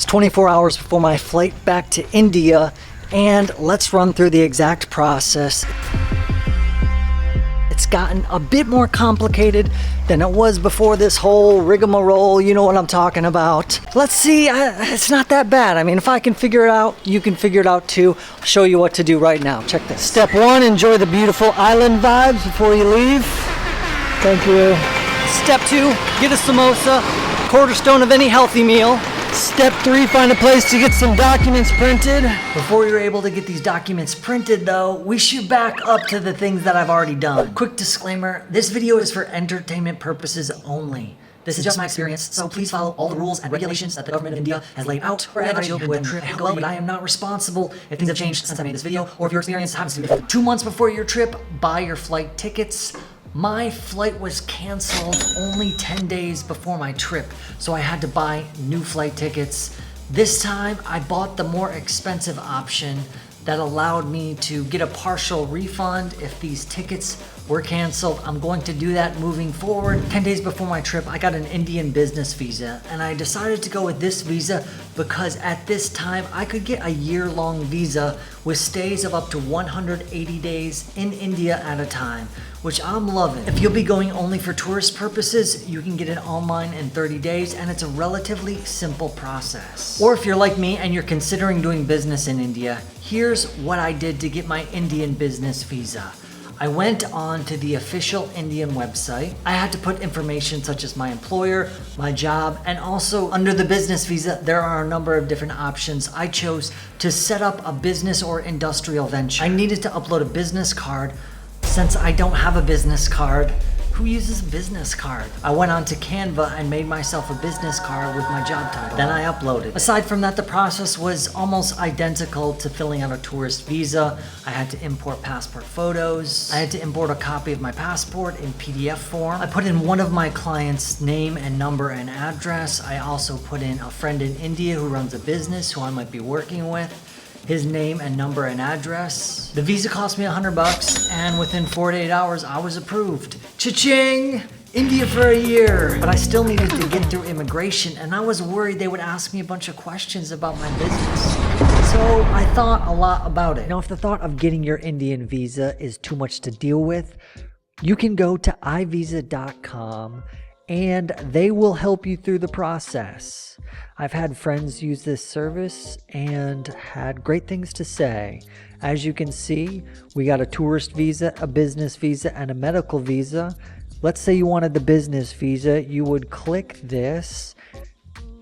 24 hours before my flight back to India, and let's run through the exact process. It's gotten a bit more complicated than it was before this whole rigmarole, you know what I'm talking about. Let's see, it's not that bad. I mean, if I can figure it out, you can figure it out too. I'll show you what to do right now. Check this. Step 1, enjoy the beautiful island vibes before you leave. Thank you. Step 2, get a samosa, cornerstone of any healthy meal. Step 3, find a place to get some documents printed. Before you're able to get these documents printed though, we should back up to the things that I've already done. Quick disclaimer, this video is for entertainment purposes only. This is just my experience, so please follow all the rules and regulations that the government of India has laid out for every trip. But I am not responsible if things have changed since I made this video, or if your experience happens to be different. 2 months before your trip, buy your flight tickets. My flight was canceled only 10 days before my trip, so I had to buy new flight tickets. This time, I bought the more expensive option that allowed me to get a partial refund if these tickets were canceled. I'm going to do that moving forward. 10 days before my trip, I got an Indian business visa, and I decided to go with this visa because at this time, I could get a year-long visa with stays of up to 180 days in India at a time, which I'm loving. If you'll be going only for tourist purposes, you can get it online in 30 days, and it's a relatively simple process. Or if you're like me and you're considering doing business in India, here's what I did to get my Indian business visa. I went on to the official Indian website. I had to put information such as my employer, my job, and also under the business visa, there are a number of different options. I chose to set up a business or industrial venture. I needed to upload a business card. Since I don't have a business card, who uses a business card? I went on to Canva and made myself a business card with my job title. Then I uploaded. Aside from that, the process was almost identical to filling out a tourist visa. I had to import passport photos. I had to import a copy of my passport in PDF form. I put in one of my clients' name and number and address. I also put in a friend in India who runs a business who I might be working with, his name and number and address. The visa cost me $100, and within 48 hours, I was approved. Cha-ching! India for a year. But I still needed to get through immigration, and I was worried they would ask me a bunch of questions about my business. So I thought a lot about it. Now, if the thought of getting your Indian visa is too much to deal with, you can go to ivisa.com and they will help you through the process. I've had friends use this service and had great things to say. As you can see, we got a tourist visa, a business visa, and a medical visa. Let's say you wanted the business visa, you would click this.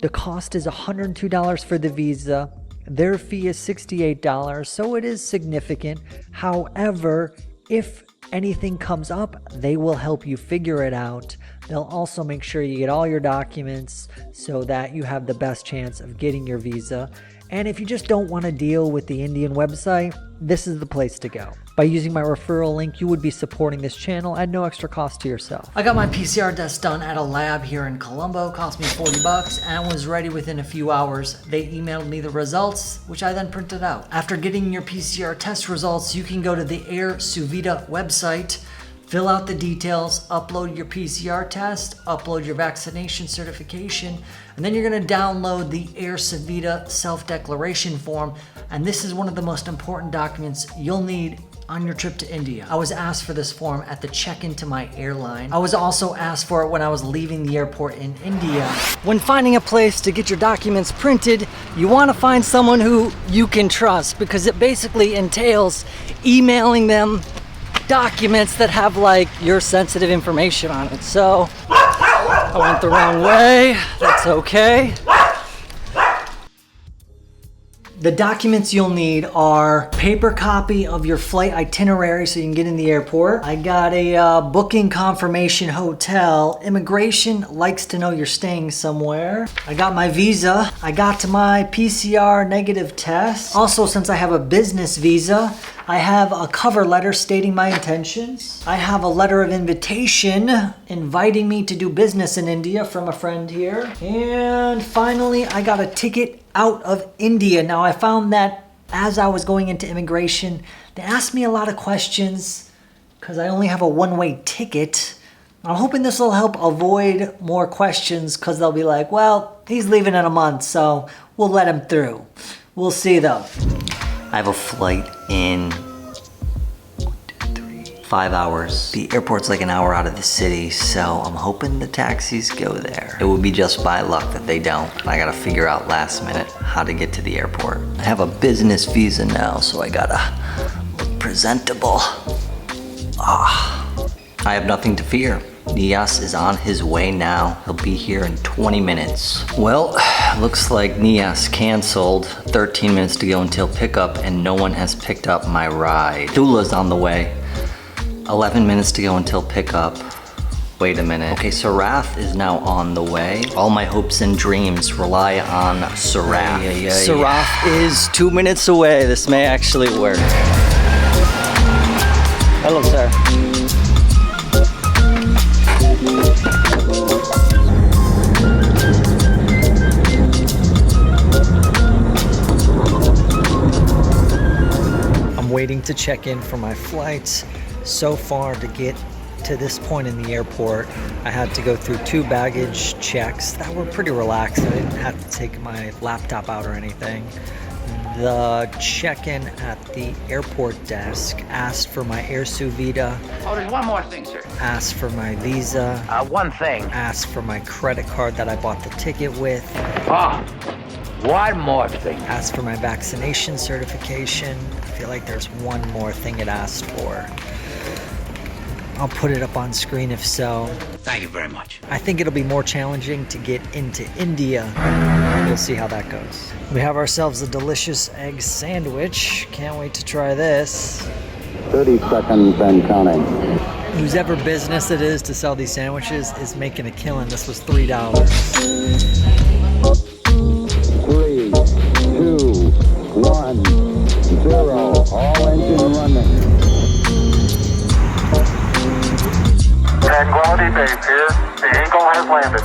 The cost is $102 for the visa. Their fee is $68, so it is significant. However, if anything comes up, they will help you figure it out. They'll also make sure you get all your documents so that you have the best chance of getting your visa. And if you just don't want to deal with the Indian website, this is the place to go. By using my referral link, you would be supporting this channel at no extra cost to yourself. I got my PCR test done at a lab here in Colombo. Cost me $40 and was ready within a few hours. They emailed me the results, which I then printed out. After getting your PCR test results, you can go to the Air Suvida website, fill out the details, upload your PCR test, upload your vaccination certification, and then you're gonna download the Air Suvida self-declaration form. And this is one of the most important documents you'll need on your trip to India. I was asked for this form at the check-in to my airline. I was also asked for it when I was leaving the airport in India. When finding a place to get your documents printed, you want to find someone who you can trust, because it basically entails emailing them documents that have like your sensitive information on it. So I went the wrong way. That's okay. The documents you'll need are paper copy of your flight itinerary so you can get in the airport. I got a booking confirmation hotel. Immigration likes to know you're staying somewhere. I got my visa. I got my PCR negative test. Also, since I have a business visa, I have a cover letter stating my intentions. I have a letter of invitation inviting me to do business in India from a friend here. And finally, I got a ticket out of India. Now, I found that as I was going into immigration, they asked me a lot of questions because I only have a one-way ticket. I'm hoping this will help avoid more questions because they'll be like, well, he's leaving in a month, so we'll let him through. We'll see though. I have a flight in 5 hours. The airport's like an hour out of the city, so I'm hoping the taxis go there. It would be just by luck that they don't. I gotta figure out last minute how to get to the airport. I have a business visa now, so I gotta look presentable. I have nothing to fear. Nias is on his way now. He'll be here in 20 minutes. Well, looks like Nias canceled. 13 minutes to go until pickup, and no one has picked up my ride. Dula's on the way. 11 minutes to go until pickup. Wait a minute. Okay, Sarath is now on the way. All my hopes and dreams rely on Sarath. Sarath is 2 minutes away. This may actually work. Hello, sir. I'm waiting to check in for my flights. So far, to get to this point in the airport, I had to go through 2 baggage checks that were pretty relaxed. I didn't have to take my laptop out or anything. The check-in at the airport desk asked for my AirSu Vita. Oh, there's one more thing, sir. Asked for my visa. One thing. Asked for my credit card that I bought the ticket with. One more thing. Asked for my vaccination certification. I feel like there's one more thing it asked for. I'll put it up on screen if so. Thank you very much. I think it'll be more challenging to get into India. We'll see how that goes. We have ourselves a delicious egg sandwich. Can't wait to try this. 30 seconds and counting. Whose ever business it is to sell these sandwiches is making a killing. This was $3. 3, 2, 1, 0. All engine running. Tranquility Base here. The Eagle has landed.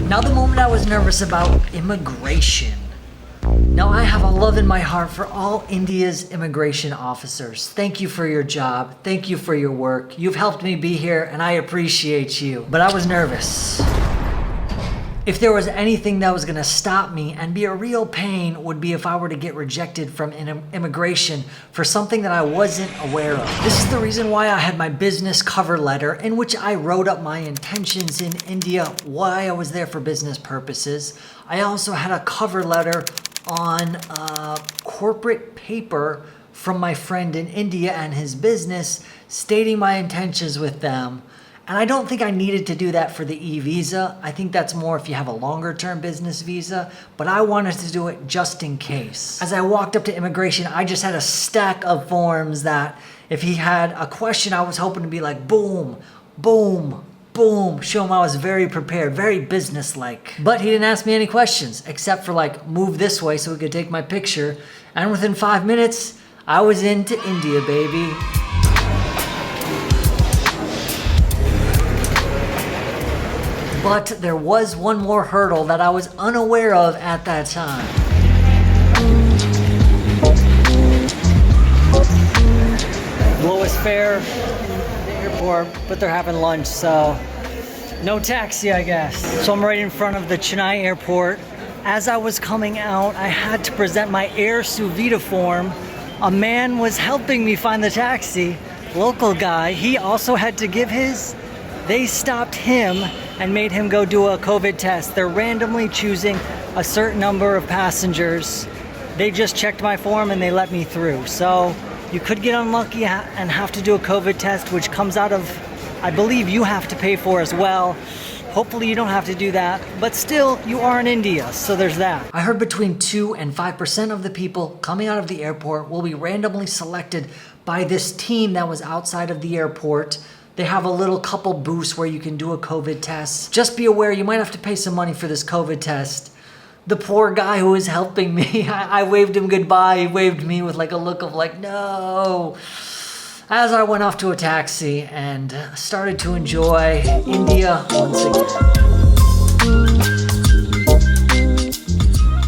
Now the moment I was nervous about immigration. Now I have a love in my heart for all India's immigration officers. Thank you for your job. Thank you for your work. You've helped me be here and I appreciate you. But I was nervous. If there was anything that was gonna stop me and be a real pain would be if I were to get rejected from immigration for something that I wasn't aware of. This is the reason why I had my business cover letter in which I wrote up my intentions in India, why I was there for business purposes. I also had a cover letter on corporate paper from my friend in India and his business stating my intentions with them. And I don't think I needed to do that for the e-visa. I think that's more if you have a longer term business visa, but I wanted to do it just in case. As I walked up to immigration, I just had a stack of forms that if he had a question, I was hoping to be like, boom, boom, boom, show him I was very prepared, very business-like. But he didn't ask me any questions, except for like, move this way so we could take my picture. And within 5 minutes, I was into India, baby. But there was one more hurdle that I was unaware of at that time. Lowest fare in the airport, but they're having lunch, so no taxi, I guess. So I'm right in front of the Chennai airport. As I was coming out, I had to present my AirSu Vita form. A man was helping me find the taxi, local guy. He also had to give his. They stopped him and made him go do a COVID test. They're randomly choosing a certain number of passengers. They just checked my form and they let me through. So you could get unlucky and have to do a COVID test, which comes out of, I believe you have to pay for as well. Hopefully you don't have to do that, but still you are in India, so there's that. I heard between 2 and 5% of the people coming out of the airport will be randomly selected by this team that was outside of the airport. They have a little couple booths where you can do a COVID test. Just be aware, you might have to pay some money for this COVID test. The poor guy who was helping me, I waved him goodbye. He waved me with like a look of like, no. as I went off to a taxi and started to enjoy India once again.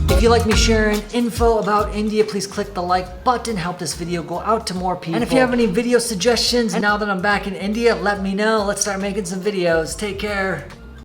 If you like me sharing info about India, please click the like button, help this video go out to more people. And if you have any video suggestions now that I'm back in India, let me know. Let's start making some videos. Take care.